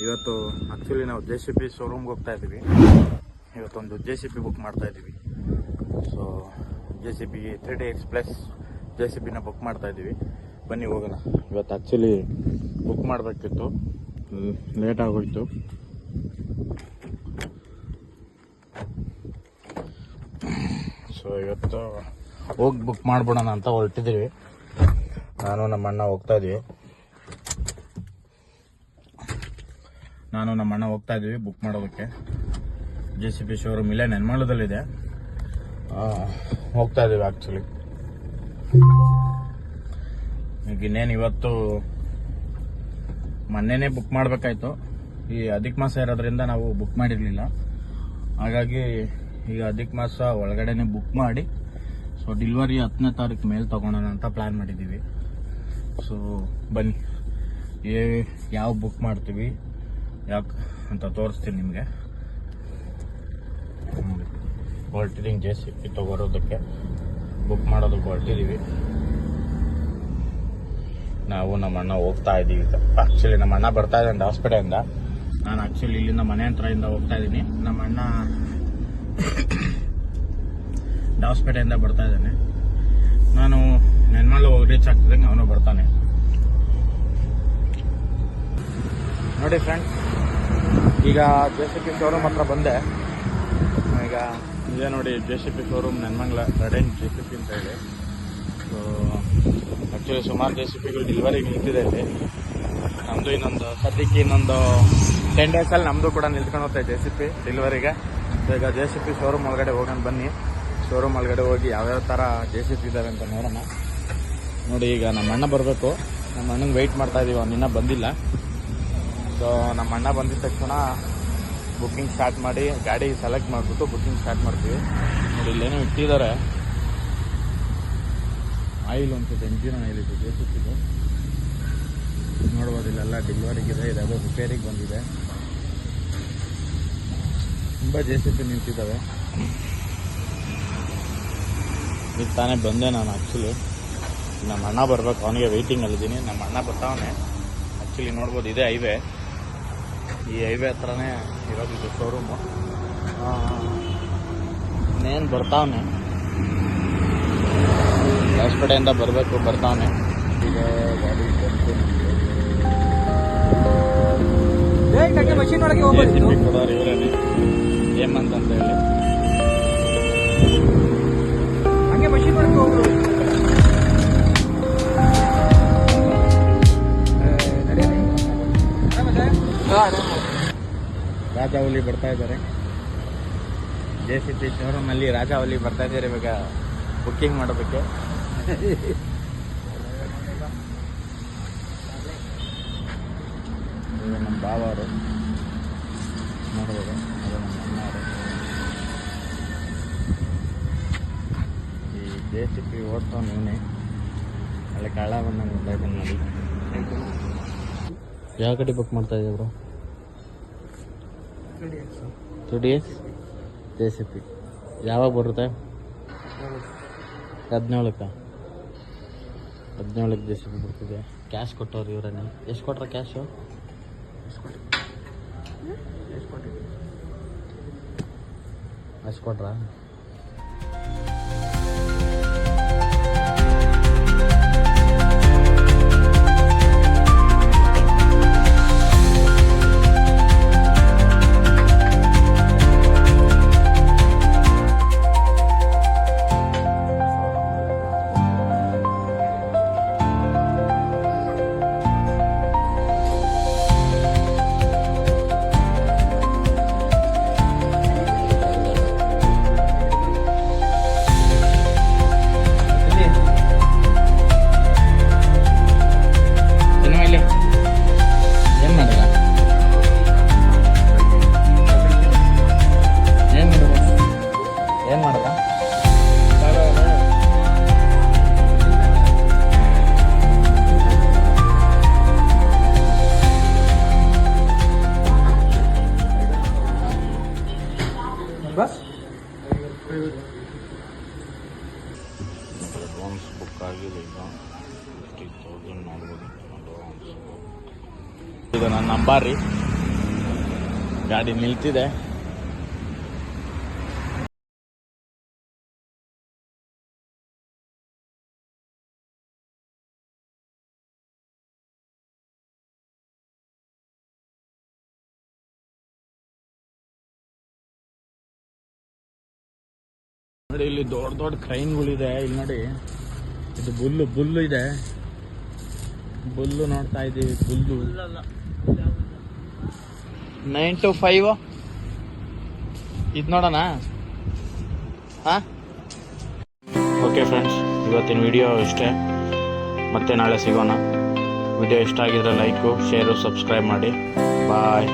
ಇವತ್ತು ಆ್ಯಕ್ಚುಲಿ ನಾವು JCB ಶೋರೂಮ್ಗೆ ಹೋಗ್ತಾ ಇದ್ದೀವಿ. ಇವತ್ತೊಂದು JCB ಬುಕ್ ಮಾಡ್ತಾ ಇದ್ದೀವಿ. ಸೊ JCB 3DX ಪ್ಲಸ್ JCBನ ಬುಕ್ ಮಾಡ್ತಾ ಇದ್ದೀವಿ. ಬನ್ನಿ ಹೋಗೋಣ. ಇವತ್ತು ಆ್ಯಕ್ಚುಲಿ ಬುಕ್ ಮಾಡಬೇಕಿತ್ತು, ಲೇಟ್ ಆಗೋಯ್ತು. ಸೊ ಇವತ್ತು ಹೋಗಿ ಬುಕ್ ಮಾಡ್ಬಿಡೋಣ ಅಂತ ಹೊರಟಿದ್ದೀವಿ. ನಾನು ನಮ್ಮ ಅಣ್ಣ ಹೋಗ್ತಾ ಇದ್ದೀವಿ ಬುಕ್ ಮಾಡೋದಕ್ಕೆ. JCB ಶೋರೂಮ್ ಇಲ್ಲೇ ನೆನ್ಮಾಳದಲ್ಲಿದೆ, ಹೋಗ್ತಾ ಇದ್ದೀವಿ. ಆ್ಯಕ್ಚುಲಿ ಈಗ ಇನ್ನೇನು ಇವತ್ತು ಮೊನ್ನೆನೇ ಬುಕ್ ಮಾಡಬೇಕಾಯ್ತು. ಈ ಅಧಿಕ ಮಾಸ ಇರೋದ್ರಿಂದ ನಾವು ಬುಕ್ ಮಾಡಿರಲಿಲ್ಲ. ಹಾಗಾಗಿ ಈಗ ಅಧಿಕ ಮಾಸ ಒಳಗಡೆನೆ ಬುಕ್ ಮಾಡಿ ಸೊ ಡೆಲಿವರಿ 10ನೇ ತಾರೀಕು ಮೇಲೆ ತೊಗೊಳೋಣ ಅಂತ ಪ್ಲ್ಯಾನ್ ಮಾಡಿದ್ದೀವಿ. ಸೊ ಬನ್ನಿ, ಯಾವ ಬುಕ್ ಮಾಡ್ತೀವಿ ಯಾಕೆ ಅಂತ ತೋರಿಸ್ತೀನಿ ನಿಮಗೆ. ಹೊರಟಿದ್ದೀನಿ JCB ತೊಗೊಳೋದಕ್ಕೆ, ಬುಕ್ ಮಾಡೋದಕ್ಕೆ ಹೊರಟಿದ್ದೀವಿ. ನಾವು ನಮ್ಮ ಅಣ್ಣ ಹೋಗ್ತಾ ಇದ್ದೀವಿ. ಆ್ಯಕ್ಚುಲಿ ನಮ್ಮ ಅಣ್ಣ ಬರ್ತಾ ಇದ್ದಾನೆ ಹಾಸ್ಪಿಟಲಿಂದ. ನಾನು ಆ್ಯಕ್ಚುಲಿ ಇಲ್ಲಿಂದ ಮನೆ ಹತ್ರದಿಂದ ಹೋಗ್ತಾ ಇದ್ದೀನಿ. ನಮ್ಮ ಅಣ್ಣ ಹಾಸ್ಪಿಟಲಿಂದ ಬರ್ತಾ ಇದ್ದಾನೆ. ನಾನು ನೆನ್ಮಲ್ಲ ಹೋಗಿ ರೀಚ್ ಆಗ್ತಿದ್ದಂಗೆ ಅವನು ಬರ್ತಾನೆ. ನೋಡಿ ಫ್ರೆಂಡ್ಸ್, ಈಗ JCB ಶೋರೂಮ್ ಹತ್ರ ಬಂದೆ. ಈಗ ಇದೇ ನೋಡಿ JCB ಶೋರೂಮ್ ನೆನ್ಮಂಗ್ಲ ರೆಡೆನ್ JCB ಅಂತ ಹೇಳಿ. ಸೊ ಆ್ಯಕ್ಚುಲಿ ಸುಮಾರು JCBಗಳು ಡೆಲಿವರಿಗೆ ನಿಂತಿದೆ ಇಲ್ಲಿ. ನಮ್ಮದು ಸದ್ಯಕ್ಕೆ ಇನ್ನೊಂದು 10 ಡೇಸಲ್ಲಿ ನಮ್ಮದು ಕೂಡ ನಿಲ್ತ್ಕೊಂಡು ಹೋಗ್ತಾ JCB ಡೆಲಿವರಿಗೆ. ಸೊ ಈಗ JCB ಶೋರೂಮ್ ಒಳಗಡೆ ಹೋಗೋಣ ಬನ್ನಿ. ಶೋರೂಮ್ ಒಳಗಡೆ ಹೋಗಿ ಯಾವ್ಯಾವ ಥರ JCB ಇದ್ದಾವೆ ಅಂತ ನೋಡೋಣ. ನೋಡಿ ಈಗ ನಮ್ಮ ಅಣ್ಣ ಬರಬೇಕು. ನಮ್ಮ ಅಣ್ಣಂಗೆ ವೆಯ್ಟ್ ಮಾಡ್ತಾ ಇದ್ದೀವಿ, ಅವ್ನು ಇನ್ನೂ ಬಂದಿಲ್ಲ. ಸೊ ನಮ್ಮ ಅಣ್ಣ ಬಂದಿದ ತಕ್ಷಣ ಬುಕ್ಕಿಂಗ್ ಸ್ಟಾರ್ಟ್ ಮಾಡಿ ಗಾಡಿ ಸೆಲೆಕ್ಟ್ ಮಾಡಿಬಿಟ್ಟು ಬುಕ್ಕಿಂಗ್ ಸ್ಟಾರ್ಟ್ ಮಾಡ್ತೀವಿ. ನೋಡಿ ಇಲ್ಲೇನೋ ಇಟ್ಟಿದ್ದಾರೆ ಆಯಿಲ್, ಅನ್ಸುತ್ತೆ ಎಂಜಿನ್ ಆಯಿಲ್ ಇದು JCBದು. ನೋಡ್ಬೋದು ಇಲ್ಲೆಲ್ಲ ಡೆಲಿವರಿಗಿದೆ, ಇದಾವೆ ರಿಪೇರಿಗೆ ಬಂದಿದೆ. ತುಂಬ JCB ನಿಂತಿದ್ದಾವೆ. ಈಗ ತಾನೇ ಬಂದೆ ನಾನು. ಆ್ಯಕ್ಚುಲಿ ನಮ್ಮ ಅಣ್ಣ ಬರಬೇಕು, ಅವನಿಗೆ ವೆಯ್ಟಿಂಗಲ್ಲಿದ್ದೀನಿ. ನಮ್ಮ ಅಣ್ಣ ಬರ್ತಾವನೆ. ಆ್ಯಕ್ಚುಲಿ ನೋಡ್ಬೋದು ಇದೇ ಹೈವೇ, ಈ ಹೈವೇ ಹತ್ರನೇ ಇರೋದು ಶೋರೂಮು. ಇನ್ನೇನು ಬರ್ತಾವನೆ, ಹಾಸ್ಪಿಟಲಿಂದ ಬರಬೇಕು, ಬರ್ತಾವನೆ. ಈಗ ಗಾಡಿ JCB ಕೊಡೋರು ಇವರೇನೆ, ಹೇಮಂತ್ ಅಂತ ಹೇಳಿ. ರಾಜಾವಲಿ ಬರ್ತಾ ಇದ್ದಾರೆ. JCB ಶೋರೂಮಲ್ಲಿ ರಾಜಾವಲಿ ಬರ್ತಾ ಇದ್ದಾರೆ ಇವಾಗ ಬುಕ್ಕಿಂಗ್ ಮಾಡೋದಕ್ಕೆ. ನಮ್ಮ ಬಾವ ಅವರು ನೋಡ್ಬೋದು, ಅದು ನಮ್ಮ ಅಣ್ಣ ಅವರು. ಈ JCB ಓಡ್ತಾವ ನೀವೇ ಅಲ್ಲಿ ಕಾಳ ಬಂದಂಗೆ ಗೊತ್ತಾಯ್ತು ನೋಡಿ. ಯಾವ ಕಡೆ ಬುಕ್ ಮಾಡ್ತಾ ಇದ್ದೀವಿ ಬ್ರೋ? 3DX JCB ಯಾವಾಗ ಬರುತ್ತೆ? 17ಕ್ಕೆ JCB ಬರ್ತಿದೆ. ಕ್ಯಾಶ್ ಕೊಟ್ಟವ್ರು ಇವರನ್ನೇ. ಎಷ್ಟು ಕೊಟ್ರ ಕ್ಯಾಶು? ಅಷ್ಟು ಕೊಟ್ರಾ? ಬಸ್ ಅಡ್ವಾನ್ಸ್ ಬುಕ್ ಆಗಿದೆ. ಈಗ 50,000 ಮಾಡ್ಬೋದು ಅಡ್ವಾನ್ಸ್. ಇದು ನನ್ನ ನಂಬರ್ ರೀ. ಗಾಡಿ ನಿಲ್ತಿದೆ. ನೋಡಿ ಇಲ್ಲಿ ದೊಡ್ಡ ದೊಡ್ಡ ಕ್ರೈನ್ಗಳಿದೆ. ಇಲ್ಲಿ ನೋಡಿ ಇದು ಬುಲ್ಲು ಇದೆ. ಬುಲ್ಲು ನೋಡ್ತಾ ಇದ್ದೀವಿ. ಬುಲ್ಲು 9 to 5 ಇದು ನೋಡೋಣ. ಹಾಂ, ಓಕೆ ಫ್ರೆಂಡ್ಸ್, ಇವತ್ತಿನ ವಿಡಿಯೋ ಇಷ್ಟೇ. ಮತ್ತೆ ನಾಳೆ ಸಿಗೋಣ. ವಿಡಿಯೋ ಇಷ್ಟ ಆಗಿದ್ರೆ ಲೈಕು, ಶೇರು, ಸಬ್ಸ್ಕ್ರೈಬ್ ಮಾಡಿ. ಬಾಯ್.